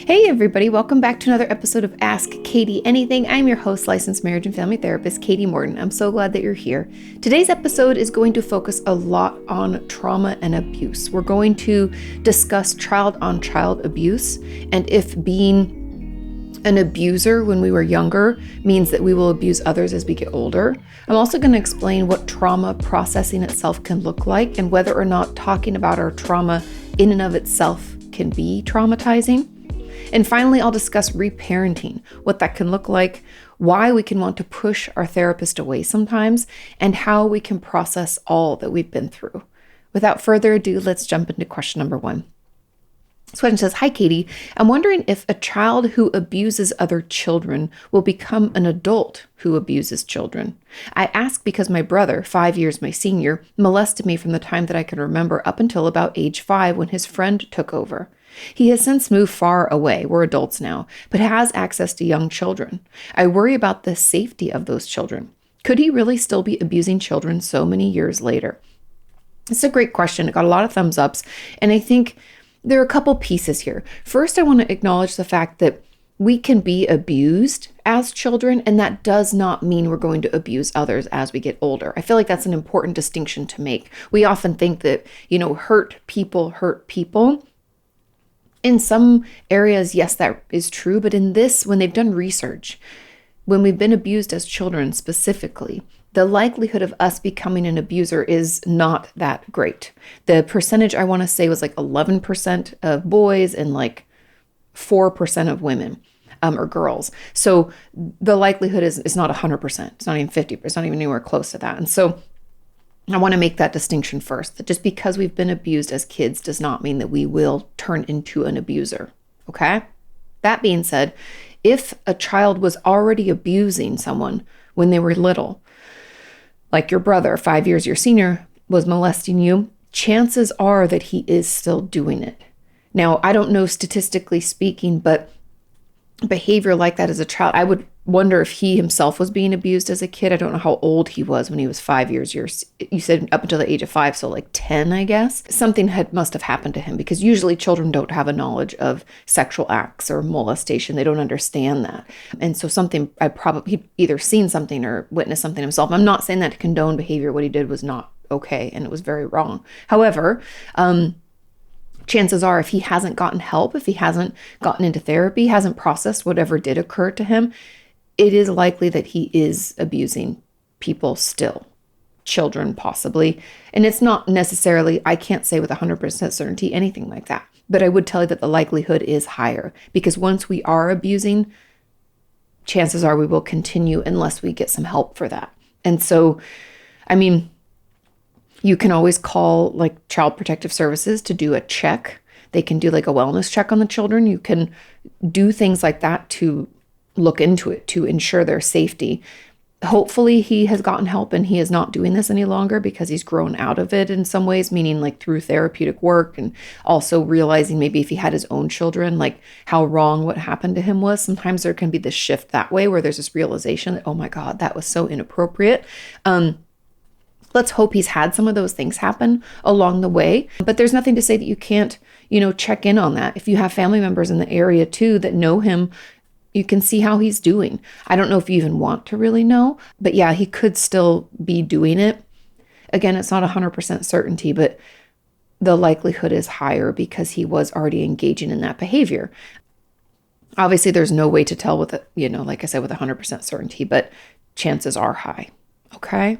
Hey everybody, welcome back to another episode of Ask Kati Anything. I'm your host, licensed marriage and family therapist, Kati Morton. I'm so glad that you're here. Today's episode is going to focus a lot on trauma and abuse. We're going to discuss child-on-child abuse and if being an abuser when we were younger means that we will abuse others as we get older. I'm also going to explain what trauma processing itself can look like and whether or not talking about our trauma in and of itself can be traumatizing. And finally, I'll discuss reparenting, what that can look like, why we can want to push our therapist away sometimes, and how we can process all that we've been through. Without further ado, let's jump into question number 1. This question says, "Hi, Kati. I'm wondering if a child who abuses other children will become an adult who abuses children. I ask because my brother, 5 years my senior, molested me from the time that I can remember up until about age 5 when his friend took over. He has since moved far away, we're adults now, but has access to young children. I worry about the safety of those children. Could he really still be abusing children so many years later?" It's a great question. It got a lot of thumbs ups, and I think there are a couple pieces here. First, I want to acknowledge the fact that we can be abused as children, and that does not mean we're going to abuse others as we get older. I feel like that's an important distinction to make. We often think that, hurt people hurt people. In some areas, yes, that is true. But in this, when they've done research, when we've been abused as children specifically, the likelihood of us becoming an abuser is not that great. The percentage I want to say was like 11% of boys and like 4% of women or girls. So the likelihood is not 100%. It's not even 50%. It's not even anywhere close to that. And so I want to make that distinction first, that just because we've been abused as kids does not mean that we will turn into an abuser, okay? That being said, if a child was already abusing someone when they were little, like your brother, 5 years your senior, was molesting you, chances are that he is still doing it. Now, I don't know statistically speaking, but behavior like that as a child, I would wonder if he himself was being abused as a kid. I don't know how old he was when he was 5 years. You said up until the age of 5, so like 10, I guess. Something must have happened to him because usually children don't have a knowledge of sexual acts or molestation. They don't understand that. And so he'd either seen something or witnessed something himself. I'm not saying that to condone behavior. What he did was not okay and it was very wrong. However, chances are if he hasn't gotten help, if he hasn't gotten into therapy, hasn't processed whatever did occur to him, it is likely that he is abusing people still, children possibly. And it's not necessarily, I can't say with 100% certainty anything like that. But I would tell you that the likelihood is higher because once we are abusing, chances are we will continue unless we get some help for that. And so, you can always call like Child Protective Services to do a check. They can do like a wellness check on the children. You can do things like that to look into it, to ensure their safety. Hopefully he has gotten help and he is not doing this any longer because he's grown out of it in some ways, meaning like through therapeutic work and also realizing maybe if he had his own children, like how wrong what happened to him was. Sometimes there can be this shift that way where there's this realization that, oh my God, that was so inappropriate. Let's hope he's had some of those things happen along the way. But there's nothing to say that you can't, check in on that. If you have family members in the area too that know him, you can see how he's doing. I don't know if you even want to really know, but yeah, he could still be doing it. Again, it's not 100% certainty, but the likelihood is higher because he was already engaging in that behavior. Obviously, there's no way to tell with it, like I said, with 100% certainty, but chances are high. Okay.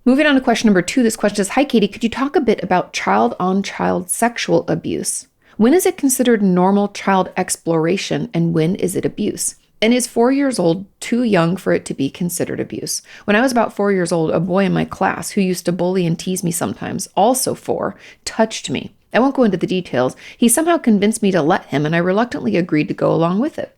Moving on to question number 2, this question says, "Hi, Kati, could you talk a bit about child-on-child sexual abuse? When is it considered normal child exploration and when is it abuse? And is 4 years old too young for it to be considered abuse? When I was about 4 years old, a boy in my class who used to bully and tease me sometimes, also 4, touched me. I won't go into the details. He somehow convinced me to let him and I reluctantly agreed to go along with it.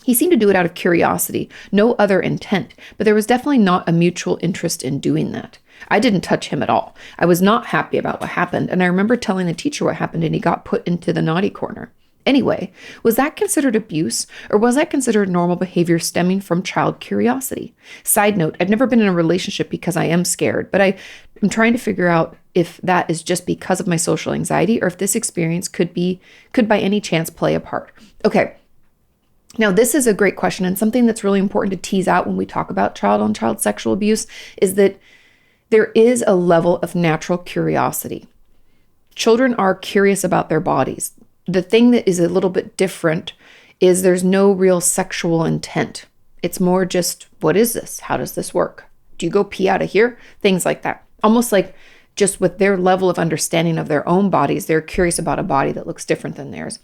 He seemed to do it out of curiosity, no other intent, but there was definitely not a mutual interest in doing that. I didn't touch him at all. I was not happy about what happened, and I remember telling the teacher what happened and he got put into the naughty corner. Anyway, was that considered abuse or was that considered normal behavior stemming from child curiosity? Side note, I've never been in a relationship because I am scared, but I'm trying to figure out if that is just because of my social anxiety or if this experience could by any chance play a part. Okay. Now, this is a great question, and something that's really important to tease out when we talk about child-on-child sexual abuse is that there is a level of natural curiosity. Children are curious about their bodies. The thing that is a little bit different is there's no real sexual intent. It's more just, what is this? How does this work? Do you go pee out of here? Things like that. Almost like just with their level of understanding of their own bodies, they're curious about a body that looks different than theirs.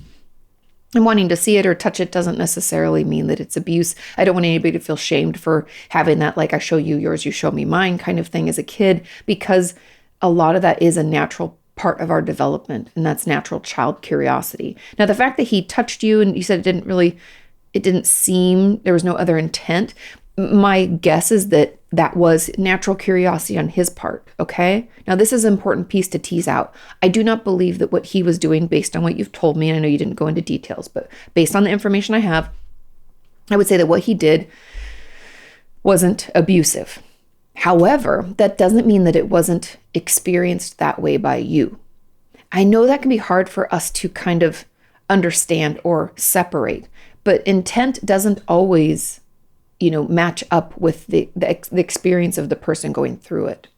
And wanting to see it or touch it doesn't necessarily mean that it's abuse. I don't want anybody to feel shamed for having that, like, I show you yours, you show me mine kind of thing as a kid, because a lot of that is a natural part of our development, and that's natural child curiosity. Now, the fact that he touched you and you said it didn't seem, there was no other intent. My guess is that that was natural curiosity on his part, okay? Now, this is an important piece to tease out. I do not believe that what he was doing, based on what you've told me, and I know you didn't go into details, but based on the information I have, I would say that what he did wasn't abusive. However, that doesn't mean that it wasn't experienced that way by you. I know that can be hard for us to kind of understand or separate, but intent doesn't always match up with the experience of the person going through it.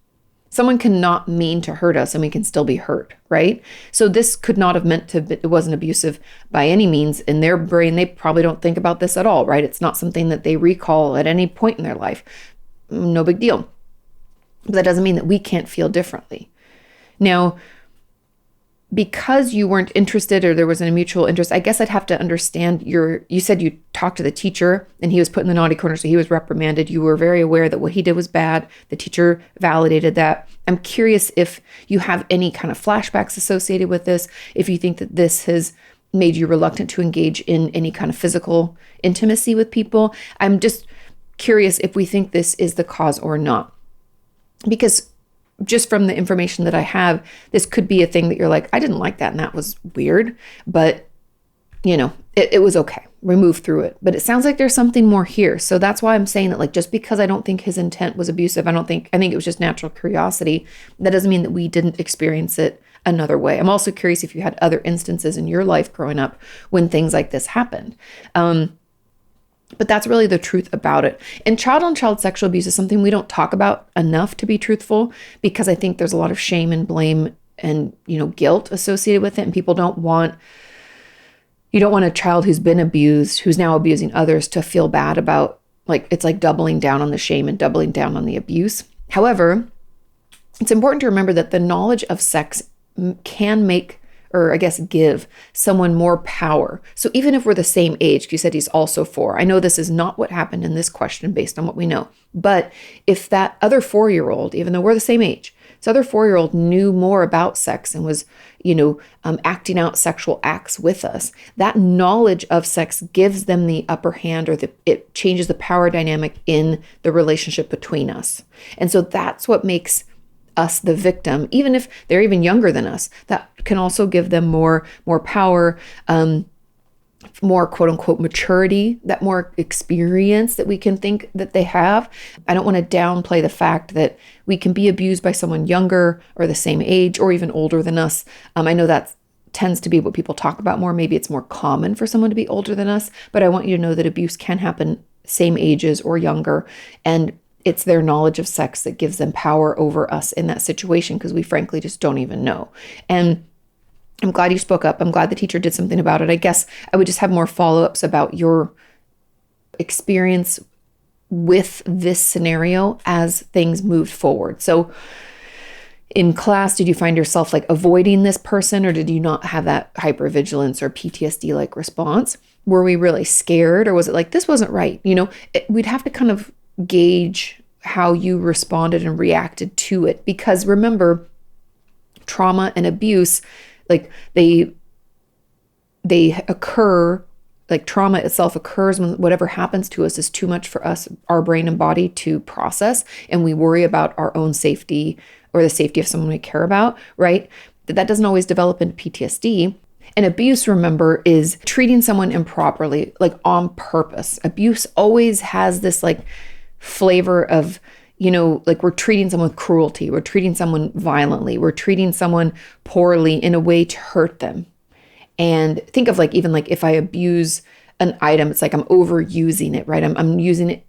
Someone cannot mean to hurt us and we can still be hurt, right? So this could not have meant to, it wasn't abusive by any means. In their brain, they probably don't think about this at all, right? It's not something that they recall at any point in their life. No big deal. But that doesn't mean that we can't feel differently. Now, because you weren't interested or there wasn't a mutual interest, I guess I'd have to understand you said you talked to the teacher and he was put in the naughty corner, so he was reprimanded. You were very aware that what he did was bad. The teacher validated that. I'm curious if you have any kind of flashbacks associated with this, if you think that this has made you reluctant to engage in any kind of physical intimacy with people. I'm just curious if we think this is the cause or not. Because just from the information that I have, this could be a thing that you're like, I didn't like that and that was weird, but it was okay. We moved through it. But it sounds like there's something more here. So that's why I'm saying that, like, just because I don't think his intent was abusive, I think it was just natural curiosity. That doesn't mean that we didn't experience it another way. I'm also curious if you had other instances in your life growing up when things like this happened. But that's really the truth about it. And child-on-child sexual abuse is something we don't talk about enough, to be truthful, because I think there's a lot of shame and blame and, guilt associated with it. And people you don't want a child who's been abused, who's now abusing others, to feel bad about, it's like doubling down on the shame and doubling down on the abuse. However, it's important to remember that the knowledge of sex can give someone more power. So even if we're the same age, you said he's also 4. I know this is not what happened in this question based on what we know. But if that other 4-year-old, even though we're the same age, this other 4-year-old knew more about sex and was, acting out sexual acts with us, that knowledge of sex gives them the upper hand, or it changes the power dynamic in the relationship between us. And so that's what makes us the victim, even if they're even younger than us. That can also give them more power, more quote unquote maturity, that more experience that we can think that they have. I don't want to downplay the fact that we can be abused by someone younger or the same age or even older than us. I know that tends to be what people talk about more. Maybe it's more common for someone to be older than us, but I want you to know that abuse can happen same ages or younger. And it's their knowledge of sex that gives them power over us in that situation, because we frankly just don't even know. And I'm glad you spoke up. I'm glad the teacher did something about it. I guess I would just have more follow-ups about your experience with this scenario as things moved forward. So in class, did you find yourself avoiding this person, or did you not have that hypervigilance or PTSD-like response? Were we really scared, or was it this wasn't right? We'd have to kind of gauge how you responded and reacted to it, because remember, trauma and abuse, they occur, trauma itself occurs when whatever happens to us is too much for us, our brain and body, to process, and we worry about our own safety or the safety of someone we care about, right? That doesn't always develop into PTSD. And abuse, remember, is treating someone improperly, on purpose. Abuse always has this flavor of, like we're treating someone with cruelty, we're treating someone violently, we're treating someone poorly in a way to hurt them. And think of like, even like if I abuse an item, it's like I'm overusing it, right? I'm using it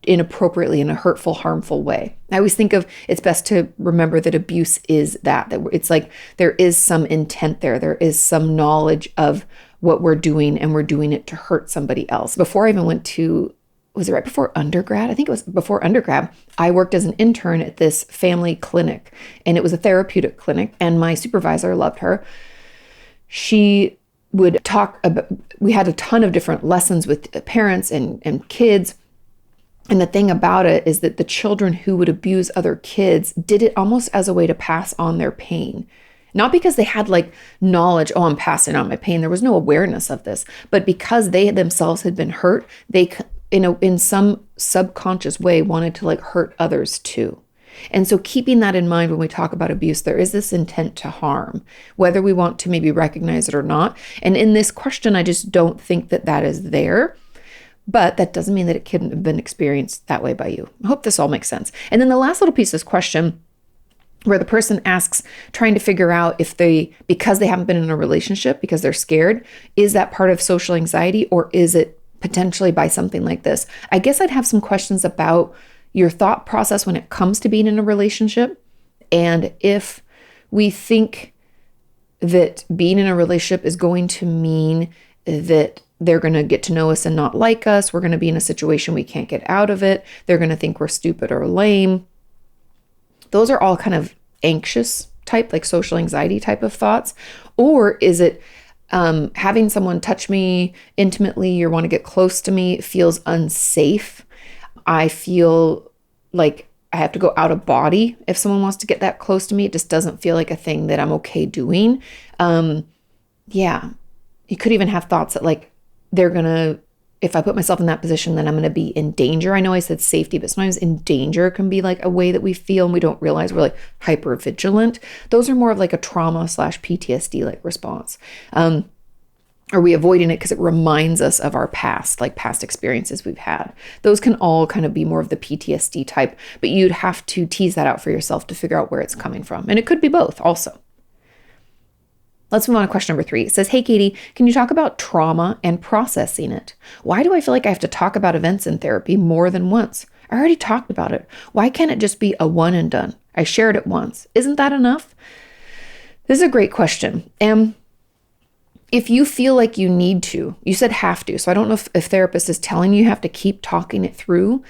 inappropriately in a hurtful, harmful way. I always think of, it's best to remember that abuse is that it's like there is some intent there. There is some knowledge of what we're doing, and we're doing it to hurt somebody else. Before I even went to, was it right before undergrad? I think it was before undergrad. I worked as an intern at this family clinic, and it was a therapeutic clinic, and my supervisor, loved her. She would talk about, we had a ton of different lessons with parents and kids. And the thing about it is that the children who would abuse other kids did it almost as a way to pass on their pain. Not because they had like knowledge, oh, I'm passing on my pain. There was no awareness of this, but because they themselves had been hurt, they, in some subconscious way, wanted to like hurt others too. And so keeping that in mind when we talk about abuse, there is this intent to harm, whether we want to maybe recognize it or not. And in this question, I just don't think that that is there. But that doesn't mean that it couldn't have been experienced that way by you. I hope this all makes sense. And then the last little piece of this question, where the person asks, trying to figure out if because they haven't been in a relationship, because they're scared, is that part of social anxiety, or is it potentially by something like this? I guess I'd have some questions about your thought process when it comes to being in a relationship. And if we think that being in a relationship is going to mean that they're going to get to know us and not like us, we're going to be in a situation we can't get out of it, they're going to think we're stupid or lame. Those are all kind of anxious type, like social anxiety type of thoughts. Or is it having someone touch me intimately or want to get close to me feels unsafe? I feel like I have to go out of body if someone wants to get that close to me. It just doesn't feel like a thing that I'm okay doing. Yeah. You could even have thoughts that like, if I put myself in that position, then I'm going to be in danger. I know I said safety, but sometimes in danger can be like a way that we feel and we don't realize we're like hyper vigilant. Those are more of like a trauma/PTSD like response. Are we avoiding it because it reminds us of our past, like past experiences we've had? Those can all kind of be more of the PTSD type, but you'd have to tease that out for yourself to figure out where it's coming from. And it could be both also. Let's move on to question number 3. It says, hey, Katie, can you talk about trauma and processing it? Why do I feel like I have to talk about events in therapy more than once? I already talked about it. Why can't it just be a one and done? I shared it once. Isn't that enough? This is a great question. And if you feel like you need to, you said have to. So I don't know if a therapist is telling you have to keep talking it through.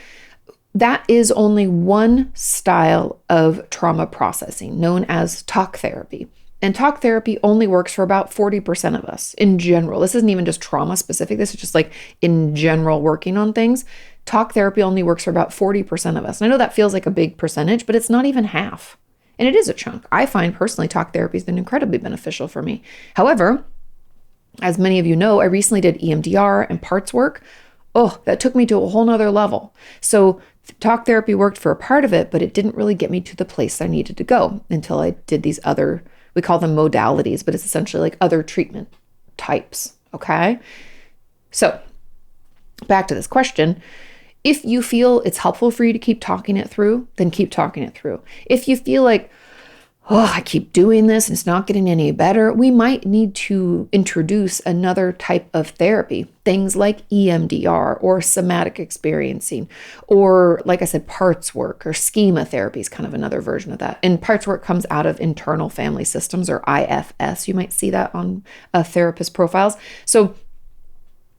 That is only one style of trauma processing known as talk therapy. And talk therapy only works for about 40% of us in general. This isn't even just trauma specific. This is just like in general working on things. Talk therapy only works for about 40% of us. And I know that feels like a big percentage, but it's not even half. And it is a chunk. I find personally talk therapy has been incredibly beneficial for me. However, as many of you know, I recently did EMDR and parts work. Oh, that took me to a whole nother level. So talk therapy worked for a part of it, but it didn't really get me to the place I needed to go until I did these other, we call them modalities, but it's essentially like other treatment types. Okay. So back to this question. If you feel it's helpful for you to keep talking it through, then keep talking it through. If you feel like, oh, I keep doing this and it's not getting any better, we might need to introduce another type of therapy, things like EMDR or somatic experiencing, or like I said, parts work or schema therapy is kind of another version of that. And parts work comes out of internal family systems or IFS. You might see that on therapist profiles. So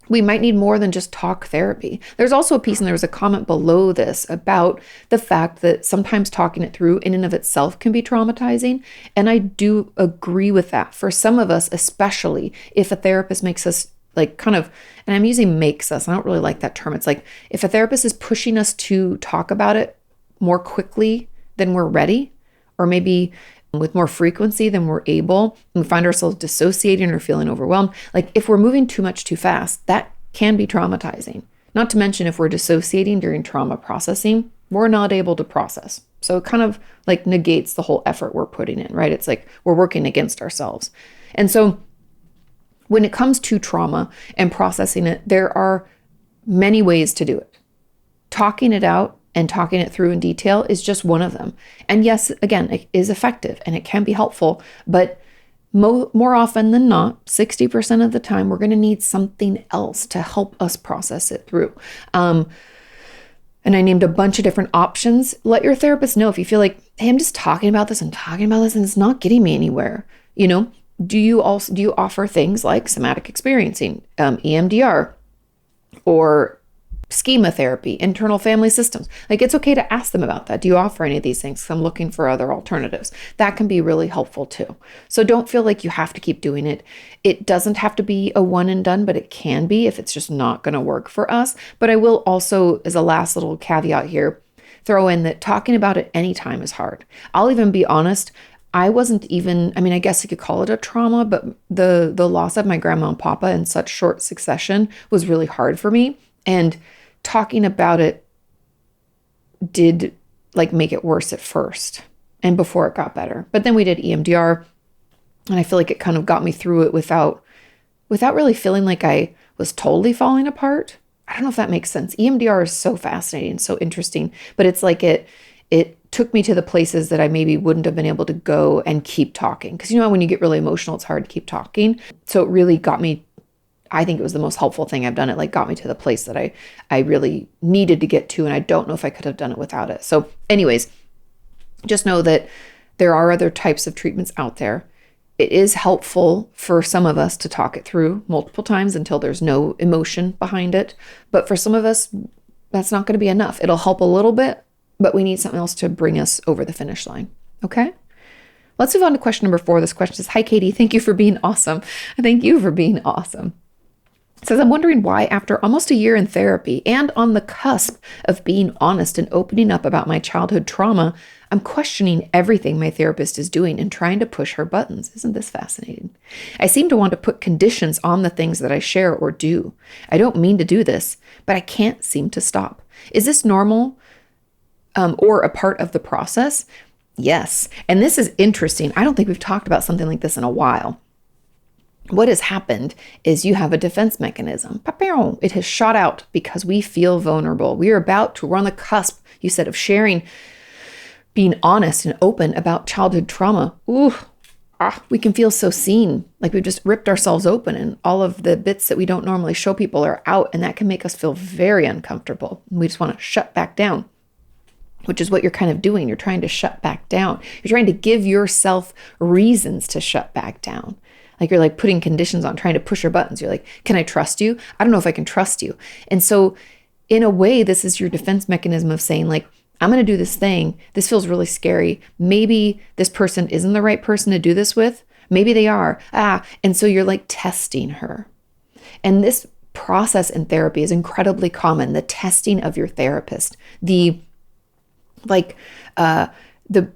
we might need more than just talk therapy. There's also a piece, and there was a comment below this about the fact that sometimes talking it through in and of itself can be traumatizing. And I do agree with that. For some of us, especially if a therapist makes us like kind of, and I'm using makes us, I don't really like that term. It's like if a therapist is pushing us to talk about it more quickly than we're ready, or maybe with more frequency than we're able, and we find ourselves dissociating or feeling overwhelmed. Like if we're moving too much too fast, that can be traumatizing. Not to mention if we're dissociating during trauma processing, we're not able to process. So it kind of like negates the whole effort we're putting in, right? It's like we're working against ourselves. And so when it comes to trauma and processing it, there are many ways to do it. Talking it out and talking it through in detail is just one of them. And yes, again, it is effective and it can be helpful, but more often than not, 60% of the time, we're going to need something else to help us process it through. And I named a bunch of different options. Let your therapist know if you feel like, hey, I'm just talking about this and it's not getting me anywhere. Do you offer things like somatic experiencing, EMDR, or schema therapy, internal family systems? Like, it's okay to ask them about that. Do you offer any of these things? 'Cause I'm looking for other alternatives. That can be really helpful too. So don't feel like you have to keep doing it. It doesn't have to be a one and done, but it can be if it's just not going to work for us. But I will also, as a last little caveat here, throw in that talking about it anytime is hard. I'll even be honest. I guess you could call it a trauma, but the loss of my grandma and papa in such short succession was really hard for me. And talking about it did make it worse at first and before it got better. But then we did EMDR, and I feel like it kind of got me through it without really feeling like I was totally falling apart. I don't know if that makes sense. EMDR is so fascinating, so interesting, but it's like it took me to the places that I maybe wouldn't have been able to go and keep talking. Because when you get really emotional, it's hard to keep talking. So it really got me. I think it was the most helpful thing I've done. It got me to the place that I really needed to get to. And I don't know if I could have done it without it. So anyways, just know that there are other types of treatments out there. It is helpful for some of us to talk it through multiple times until there's no emotion behind it. But for some of us, that's not going to be enough. It'll help a little bit, but we need something else to bring us over the finish line. Okay? Let's move on to question number 4. This question says, "Hi, Kati. Thank you for being awesome." Thank you for being awesome. It says, "I'm wondering why after almost a year in therapy and on the cusp of being honest and opening up about my childhood trauma, I'm questioning everything my therapist is doing and trying to push her buttons. Isn't this fascinating? I seem to want to put conditions on the things that I share or do. I don't mean to do this, but I can't seem to stop. Is this normal or a part of the process?" Yes. And this is interesting. I don't think we've talked about something like this in a while. What has happened is you have a defense mechanism. It has shot out because we feel vulnerable. We're on the cusp, you said, of sharing, being honest and open about childhood trauma. We can feel so seen, like we've just ripped ourselves open and all of the bits that we don't normally show people are out, and that can make us feel very uncomfortable. We just want to shut back down, which is what you're kind of doing. You're trying to shut back down. You're trying to give yourself reasons to shut back down. Like you're putting conditions on, trying to push your buttons. You're like, can I trust you? I don't know if I can trust you. And so in a way, this is your defense mechanism of saying I'm going to do this thing. This feels really scary. Maybe this person isn't the right person to do this with. Maybe they are. And so you're testing her. And this process in therapy is incredibly common. The testing of your therapist, the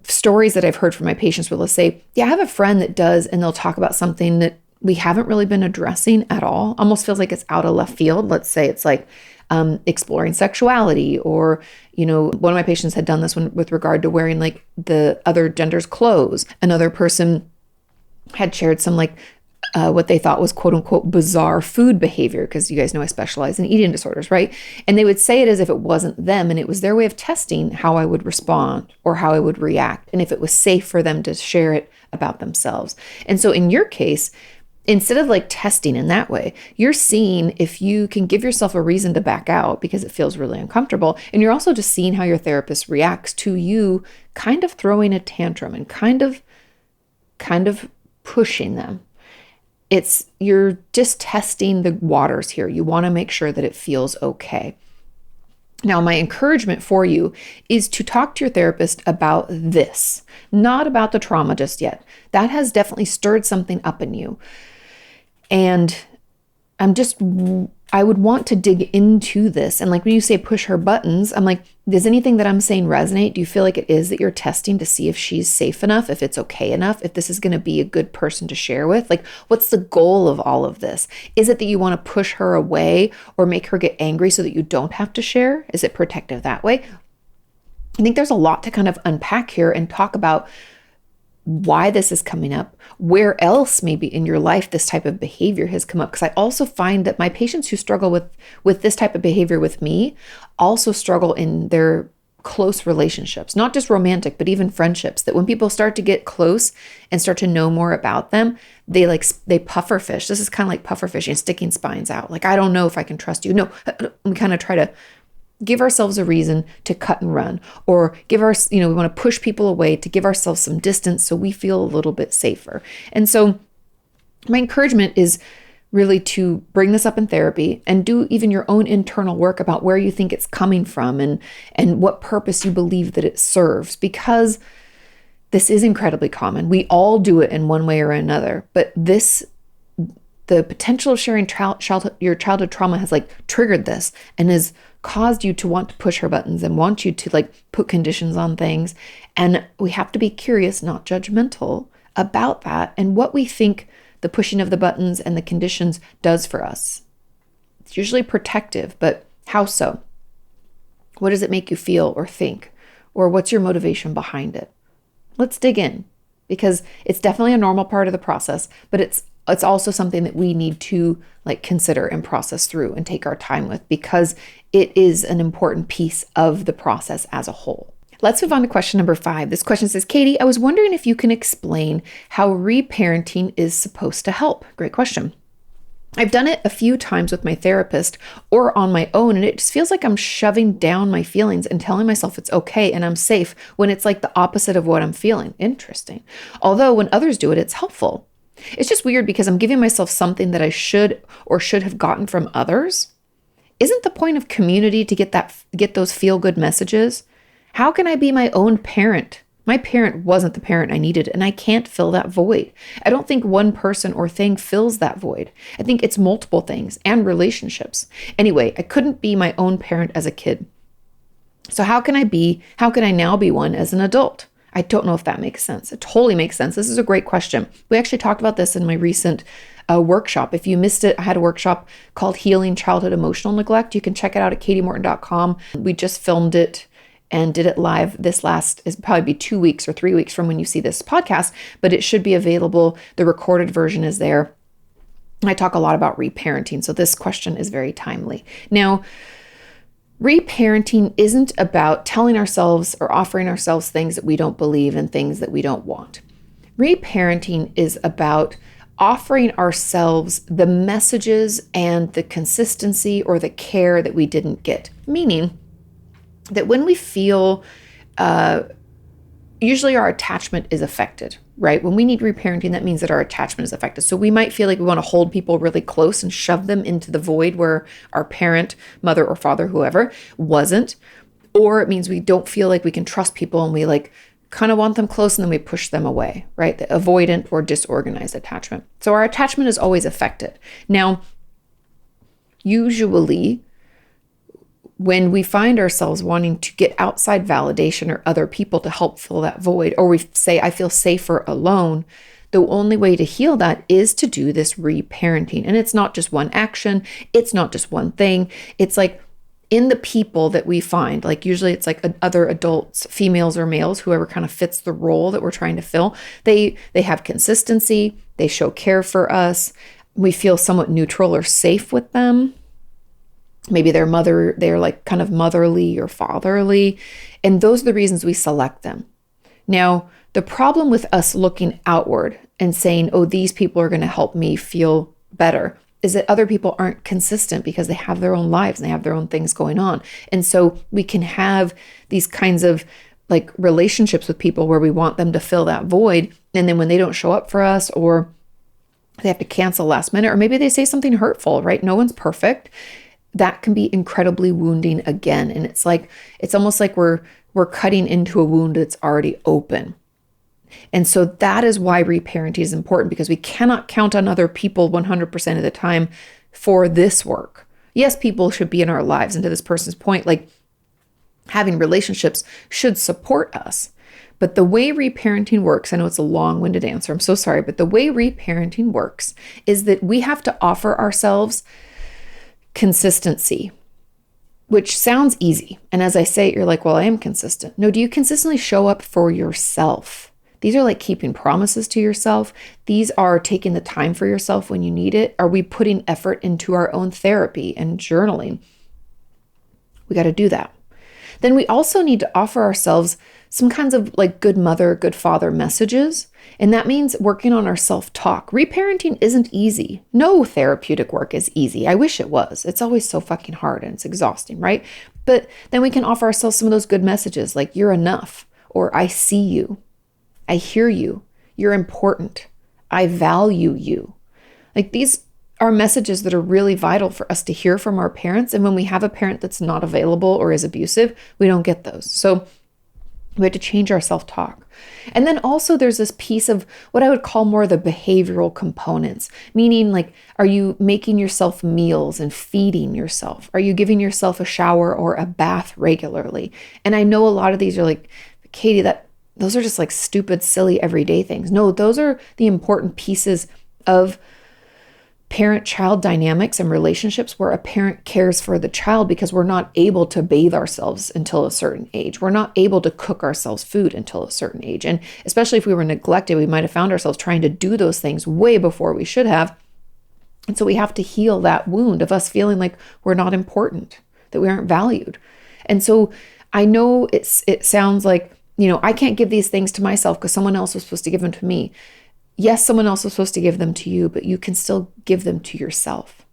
stories that I've heard from my patients where they'll say, yeah, I have a friend that does, and they'll talk about something that we haven't really been addressing at all. Almost feels like it's out of left field. Let's say it's exploring sexuality, or, one of my patients had done this one with regard to wearing the other gender's clothes. Another person had shared some what they thought was quote unquote bizarre food behavior, because you guys know I specialize in eating disorders, right? And they would say it as if it wasn't them, and it was their way of testing how I would respond or how I would react, and if it was safe for them to share it about themselves. And so in your case, instead of testing in that way, you're seeing if you can give yourself a reason to back out because it feels really uncomfortable. And you're also just seeing how your therapist reacts to you kind of throwing a tantrum and kind of pushing them. You're just testing the waters here. You want to make sure that it feels okay. Now, my encouragement for you is to talk to your therapist about this, not about the trauma just yet. That has definitely stirred something up in you. And I would want to dig into this. And when you say push her buttons, I'm like, does anything that I'm saying resonate? Do you feel like it is that you're testing to see if she's safe enough, if it's okay enough, if this is going to be a good person to share with? What's the goal of all of this? Is it that you want to push her away or make her get angry so that you don't have to share? Is it protective that way? I think there's a lot to kind of unpack here and talk about why this is coming up, where else maybe in your life this type of behavior has come up. Because I also find that my patients who struggle with this type of behavior with me also struggle in their close relationships, not just romantic, but even friendships, that when people start to get close and start to know more about them, they pufferfish. This is kind of like pufferfishing, sticking spines out. Like, I don't know if I can trust you. No, we kind of try to give ourselves a reason to cut and run, or we want to push people away to give ourselves some distance so we feel a little bit safer. And so my encouragement is really to bring this up in therapy and do even your own internal work about where you think it's coming from and what purpose you believe that it serves, because this is incredibly common. We all do it in one way or another, but the potential of sharing your childhood trauma has triggered this and has caused you to want to push her buttons and want you to put conditions on things. And we have to be curious, not judgmental, about that and what we think the pushing of the buttons and the conditions does for us. It's usually protective, but how so? What does it make you feel or think? Or what's your motivation behind it? Let's dig in, because it's definitely a normal part of the process, but it's also something that we need to consider and process through and take our time with, because it is an important piece of the process as a whole. Let's move on to question number 5. This question says, Kati, I was wondering if you can explain how reparenting is supposed to help. Great question. I've done it a few times with my therapist or on my own, and it just feels like I'm shoving down my feelings and telling myself it's okay and I'm safe, when it's the opposite of what I'm feeling. Interesting. Although when others do it, it's helpful. It's just weird because I'm giving myself something that I should have gotten from others. Isn't the point of community to get those feel-good messages? How can I be my own parent? My parent wasn't the parent I needed, and I can't fill that void. I don't think one person or thing fills that void. I think it's multiple things and relationships. Anyway, I couldn't be my own parent as a kid. So how can I now be one as an adult? I don't know if that makes sense. It totally makes sense. This is a great question. We actually talked about this in my recent workshop. If you missed it, I had a workshop called Healing Childhood Emotional Neglect. You can check it out at katimorton.com. We just filmed it and did it live. Is probably be 2 weeks or 3 weeks from when you see this podcast, but it should be available. The recorded version is there. I talk a lot about reparenting, so this question is very timely. Now, reparenting isn't about telling ourselves or offering ourselves things that we don't believe and things that we don't want. Reparenting is about offering ourselves the messages and the consistency or the care that we didn't get. Meaning that when we feel, usually our attachment is affected, right? When we need reparenting, that means that our attachment is affected. So we might feel like we want to hold people really close and shove them into the void where our parent, mother or father, whoever, wasn't. Or it means we don't feel like we can trust people and we kind of want them close and then we push them away, right? The avoidant or disorganized attachment. So our attachment is always affected. Now, usually, when we find ourselves wanting to get outside validation or other people to help fill that void, or we say, I feel safer alone, the only way to heal that is to do this reparenting. And it's not just one action. It's not just one thing. It's in the people that we find, usually it's other adults, females or males, whoever kind of fits the role that we're trying to fill. They have consistency. They show care for us. We feel somewhat neutral or safe with them. Maybe they're kind of motherly or fatherly. And those are the reasons we select them. Now, the problem with us looking outward and saying, oh, these people are going to help me feel better, is that other people aren't consistent because they have their own lives and they have their own things going on. And so we can have these kinds of relationships with people where we want them to fill that void. And then when they don't show up for us, or they have to cancel last minute, or maybe they say something hurtful, right? No one's perfect. That can be incredibly wounding again. And it's almost like we're cutting into a wound that's already open. And so that is why reparenting is important, because we cannot count on other people 100% of the time for this work. Yes, people should be in our lives. And to this person's point, having relationships should support us. But the way reparenting works, I know it's a long-winded answer, I'm so sorry, but the way reparenting works is that we have to offer ourselves consistency, which sounds easy. And as I say it, you're like, well, I am consistent. No, do you consistently show up for yourself? These are keeping promises to yourself. These are taking the time for yourself when you need it. Are we putting effort into our own therapy and journaling? We got to do that. Then we also need to offer ourselves some kinds of like good mother, good father messages. And that means working on our self-talk. Reparenting isn't easy. No therapeutic work is easy. I wish it was. It's always so fucking hard and it's exhausting, right? But then we can offer ourselves some of those good messages like you're enough, or I see you, I hear you, you're important, I value you. Like these are messages that are really vital for us to hear from our parents. And when we have a parent that's not available or is abusive, we don't get those. So we have to change our self-talk. And then also there's this piece of what I would call more the behavioral components, meaning like, are you making yourself meals and feeding yourself? Are you giving yourself a shower or a bath regularly? And I know a lot of these are like, Kati, those are just like stupid, silly, everyday things. No, those are the important pieces of parent-child dynamics and relationships where a parent cares for the child, because we're not able to bathe ourselves until a certain age. We're not able to cook ourselves food until a certain age. And especially if we were neglected, we might have found ourselves trying to do those things way before we should have. And so we have to heal that wound of us feeling like we're not important, that we aren't valued. And so I know it sounds like, I can't give these things to myself because someone else was supposed to give them to me. Yes, someone else is supposed to give them to you, but you can still give them to yourself.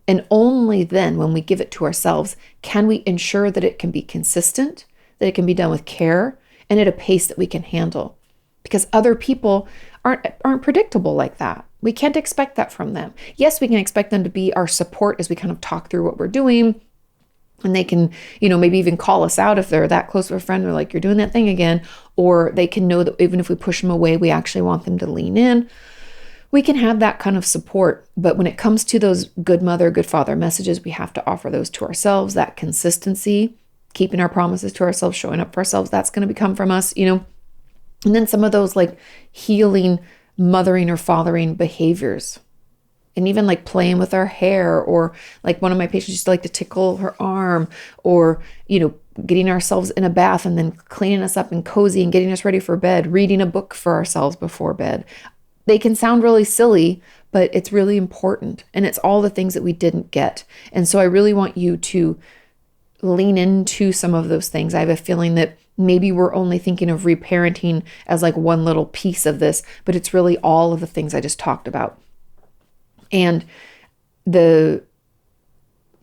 And only then, when we give it to ourselves, can we ensure that it can be consistent, that it can be done with care, and at a pace that we can handle. Because other people aren't predictable like that. We can't expect that from them. Yes, we can expect them to be our support as we kind of talk through what we're doing. And they can, maybe even call us out if they're that close to a friend. They're like, you're doing that thing again. Or they can know that even if we push them away, we actually want them to lean in. We can have that kind of support. But when it comes to those good mother, good father messages, we have to offer those to ourselves. That consistency, keeping our promises to ourselves, showing up for ourselves, that's going to come from us, And then some of those like healing, mothering or fathering behaviors. And even like playing with our hair, or like one of my patients used to like to tickle her arm, or, getting ourselves in a bath and then cleaning us up and cozy and getting us ready for bed, reading a book for ourselves before bed. They can sound really silly, but it's really important. And it's all the things that we didn't get. And so I really want you to lean into some of those things. I have a feeling that maybe we're only thinking of reparenting as like one little piece of this, but it's really all of the things I just talked about. And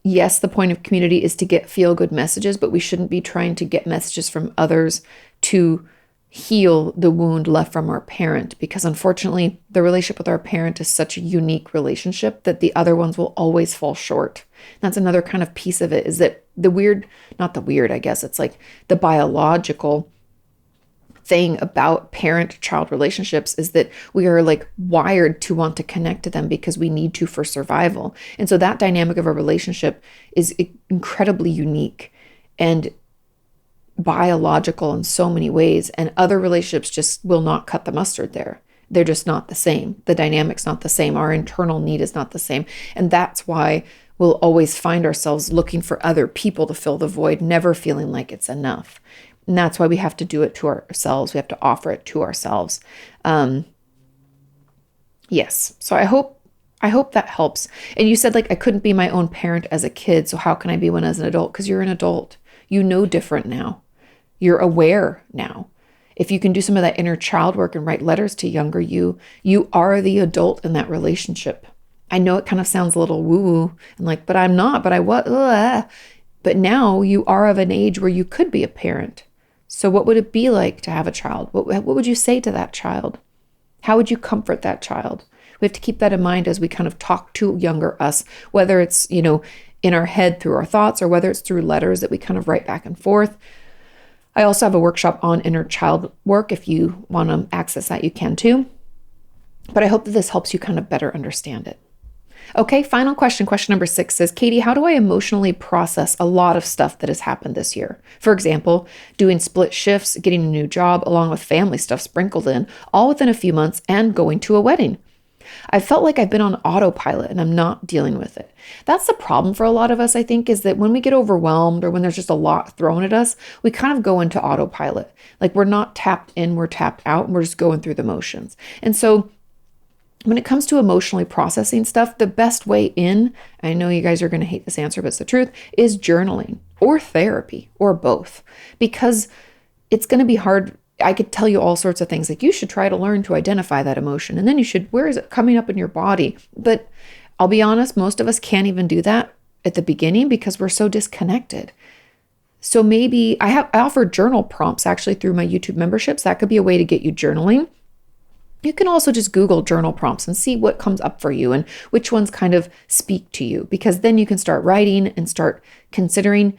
yes, the point of community is to get feel-good messages, but we shouldn't be trying to get messages from others to heal the wound left from our parent, because unfortunately, the relationship with our parent is such a unique relationship that the other ones will always fall short. That's another kind of piece of it, is that it's like the biological thing about parent-child relationships is that we are like wired to want to connect to them because we need to for survival. And so that dynamic of a relationship is incredibly unique and biological in so many ways. And other relationships just will not cut the mustard there. They're just not the same. The dynamic's not the same. Our internal need is not the same. And that's why we'll always find ourselves looking for other people to fill the void, never feeling like it's enough. And that's why we have to do it to ourselves. We have to offer it to ourselves. Yes. So I hope that helps. And you said like, I couldn't be my own parent as a kid. So how can I be one as an adult? Because you're an adult. You know different now. You're aware now. If you can do some of that inner child work and write letters to younger you are the adult in that relationship. I know it kind of sounds a little woo-woo and like, but I'm not, but I was. But now you are of an age where you could be a parent. So what would it be like to have a child? What would you say to that child? How would you comfort that child? We have to keep that in mind as we kind of talk to younger us, whether it's, in our head through our thoughts or whether it's through letters that we kind of write back and forth. I also have a workshop on inner child work. If you want to access that, you can too. But I hope that this helps you kind of better understand it. Okay, final question. Question number 6 says, Kati, how do I emotionally process a lot of stuff that has happened this year? For example, doing split shifts, getting a new job, along with family stuff sprinkled in, all within a few months, and going to a wedding. I felt like I've been on autopilot and I'm not dealing with it. That's the problem for a lot of us, I think, is that when we get overwhelmed or when there's just a lot thrown at us, we kind of go into autopilot. Like we're not tapped in, we're tapped out, and we're just going through the motions. And so when it comes to emotionally processing stuff, the best way in, I know you guys are going to hate this answer, but it's the truth, is journaling. or therapy or both, because it's going to be hard. I could tell you all sorts of things like you should try to learn to identify that emotion, and then you should, where is it coming up in your body? But I'll be honest, most of us can't even do that at the beginning because we're so disconnected. So maybe I offer journal prompts actually through my YouTube memberships. That could be a way to get you journaling. You can also just Google journal prompts and see what comes up for you and which ones kind of speak to you, because then you can start writing and start considering,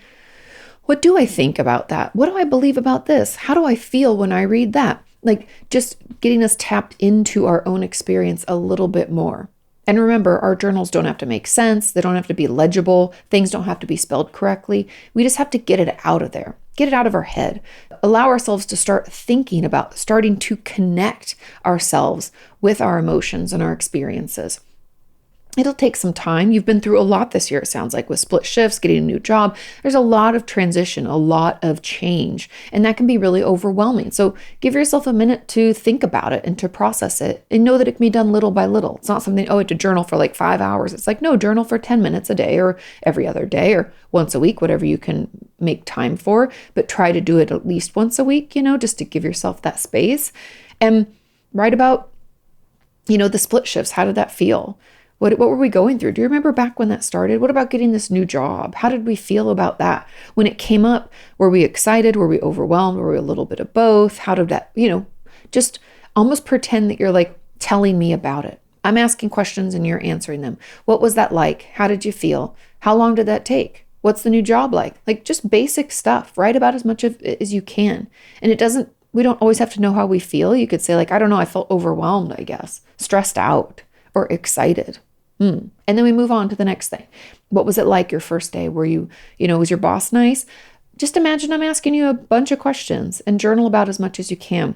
what do I think about that? What do I believe about this? How do I feel when I read that? Like just getting us tapped into our own experience a little bit more. And remember, our journals don't have to make sense. They don't have to be legible. Things don't have to be spelled correctly. We just have to get it out of there, get it out of our head, allow ourselves to start thinking about starting to connect ourselves with our emotions and our experiences. It'll take some time. You've been through a lot this year, it sounds like, with split shifts, getting a new job. There's a lot of transition, a lot of change, and that can be really overwhelming. So give yourself a minute to think about it and to process it, and know that it can be done little by little. It's not something, oh, I have to journal for like 5 hours. It's like, no, journal for 10 minutes a day or every other day or once a week, whatever you can make time for, but try to do it at least once a week, just to give yourself that space. And write about, the split shifts. How did that feel? What were we going through? Do you remember back when that started? What about getting this new job? How did we feel about that? When it came up, were we excited? Were we overwhelmed? Were we a little bit of both? How did that, just almost pretend that you're like telling me about it. I'm asking questions and you're answering them. What was that like? How did you feel? How long did that take? What's the new job like? Like just basic stuff. Write about as much of it as you can. And we don't always have to know how we feel. You could say like, I don't know, I felt overwhelmed, I guess, stressed out or excited. And then we move on to the next thing. What was it like your first day? Were you, was your boss nice? Just imagine I'm asking you a bunch of questions and journal about as much as you can.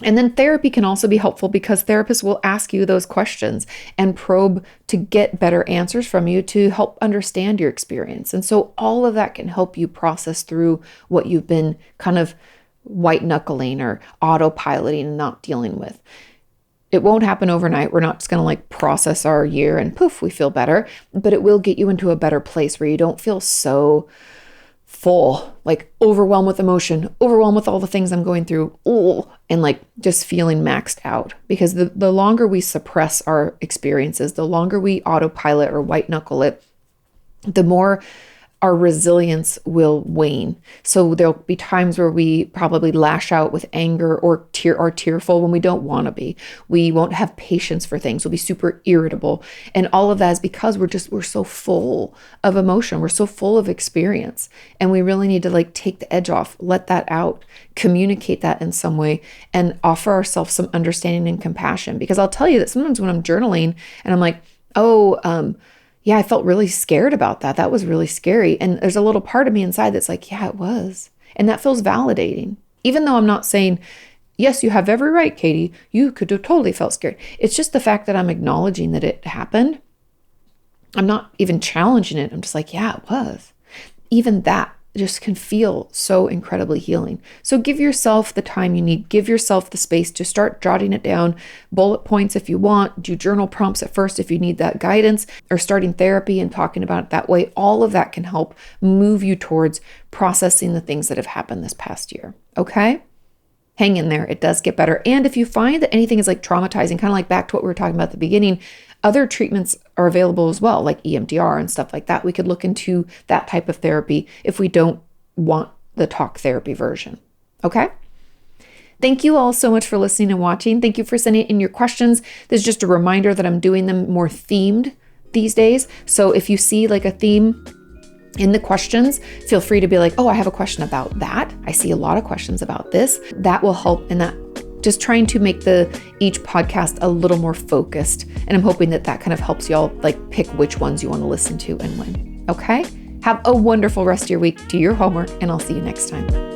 And then therapy can also be helpful because therapists will ask you those questions and probe to get better answers from you to help understand your experience. And so all of that can help you process through what you've been kind of white knuckling or autopiloting and not dealing with. It won't happen overnight. We're not just going to like process our year and poof, we feel better, but it will get you into a better place where you don't feel so full, like overwhelmed with emotion, overwhelmed with all the things I'm going through, and like just feeling maxed out. Because the longer we suppress our experiences, the longer we autopilot or white knuckle it, the more our resilience will wane. So there'll be times where we probably lash out with anger or are tearful when we don't want to be. We won't have patience for things. We'll be super irritable. And all of that is because we're so full of emotion. We're so full of experience. And we really need to like take the edge off, let that out, communicate that in some way, and offer ourselves some understanding and compassion. Because I'll tell you that sometimes when I'm journaling and I'm like, yeah, I felt really scared about that. That was really scary. And there's a little part of me inside that's like, yeah, it was. And that feels validating. Even though I'm not saying, yes, you have every right, Kati, you could have totally felt scared. It's just the fact that I'm acknowledging that it happened. I'm not even challenging it. I'm just like, yeah, it was. Even that just can feel so incredibly healing. So give yourself the time you need. Give yourself the space to start jotting it down. Bullet points if you want. Do journal prompts at first if you need that guidance, or starting therapy and talking about it that way. All of that can help move you towards processing the things that have happened this past year. Okay? Hang in there. It does get better. And if you find that anything is like traumatizing, kind of like back to what we were talking about at the beginning, other treatments are available as well, like EMDR and stuff like that. We could look into that type of therapy if we don't want the talk therapy version. Okay? Thank you all so much for listening and watching. Thank you for sending in your questions. This is just a reminder that I'm doing them more themed these days. So if you see like a theme in the questions, feel free to be like, oh, I have a question about that. I see a lot of questions about this. That will help in that. Just trying to make each podcast a little more focused. And I'm hoping that kind of helps y'all like pick which ones you want to listen to and when. Okay? Have a wonderful rest of your week. Do your homework and I'll see you next time.